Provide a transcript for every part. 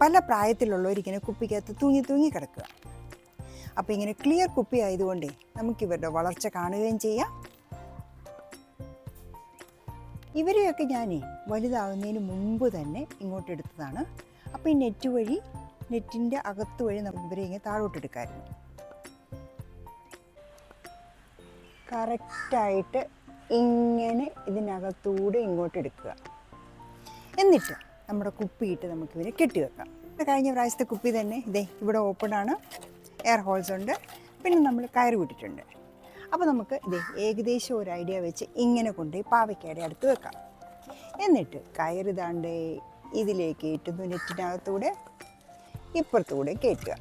പല പ്രായത്തിലുള്ളവരിങ്ങനെ കുപ്പിക്കകത്ത് തൂങ്ങി കിടക്കുക. അപ്പോൾ ഇങ്ങനെ ക്ലിയർ കുപ്പി ആയതുകൊണ്ടേ നമുക്കിവരുടെ വളർച്ച കാണുകയും ചെയ്യാം. ഇവരെയൊക്കെ ഞാൻ വലുതാകുന്നതിന് മുമ്പ് തന്നെ ഇങ്ങോട്ട് എടുത്തതാണ്. അപ്പോൾ ഈ നെറ്റിൻ്റെ അകത്ത് വഴി നമുക്ക് ഇവരെ ഇങ്ങനെ താഴോട്ടെടുക്കാമായിരുന്നു. കറക്റ്റായിട്ട് ഇങ്ങനെ ഇതിനകത്തൂടെ ഇങ്ങോട്ട് എടുക്കുക. എന്നിട്ട് നമ്മുടെ കുപ്പിയിട്ട് നമുക്കിവരെ കെട്ടിവെക്കാം. കഴിഞ്ഞ പ്രാവശ്യത്തെ കുപ്പി തന്നെ ഇതേ ഇവിടെ ഓപ്പണാണ്, എയർ ഹോൾസ് ഉണ്ട്, പിന്നെ നമ്മൾ കയറ് വിട്ടിട്ടുണ്ട്. അപ്പോൾ നമുക്ക് ഇതേ ഏകദേശം ഒരു ഐഡിയ വെച്ച് ഇങ്ങനെ കൊണ്ടുപോയി പാവയ്ക്കയുടെ അടുത്ത് വെക്കാം. എന്നിട്ട് കയറിതാണ്ട് ഇതിലേക്ക് കയറ്റുന്നു, നെറ്റിനകത്തൂടെ ഇപ്പുറത്തൂടെ കയറ്റുക.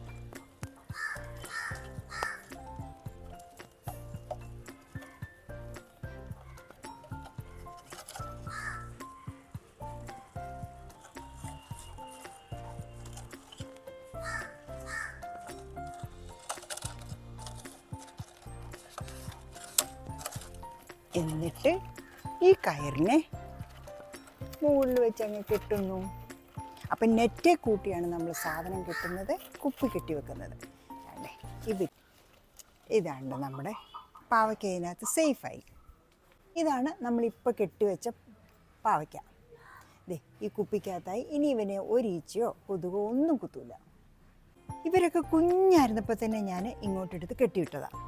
എന്നിട്ട് ഈ കയറിനെ മുകളിൽ വെച്ച് അങ്ങ് കെട്ടുന്നു. അപ്പം നെറ്റെ കൂട്ടിയാണ് നമ്മൾ സാധനം കെട്ടുന്നത്, കുപ്പി കെട്ടി വെക്കുന്നത്. ഇതാണ് നമ്മുടെ പാവയ്ക്ക ഇതിനകത്ത് സേഫായി. ഇതാണ് നമ്മളിപ്പോൾ കെട്ടിവെച്ച പാവയ്ക്ക. ഈ കുപ്പിക്കകത്തായി. ഇനി ഇവനെ ഒരീച്ചയോ കൊതുകോ ഒന്നും കുത്തൂല. ഇവരൊക്കെ കുഞ്ഞായിരുന്നപ്പോൾ തന്നെ ഞാൻ ഇങ്ങോട്ടെടുത്ത് കെട്ടിവിട്ടതാണ്.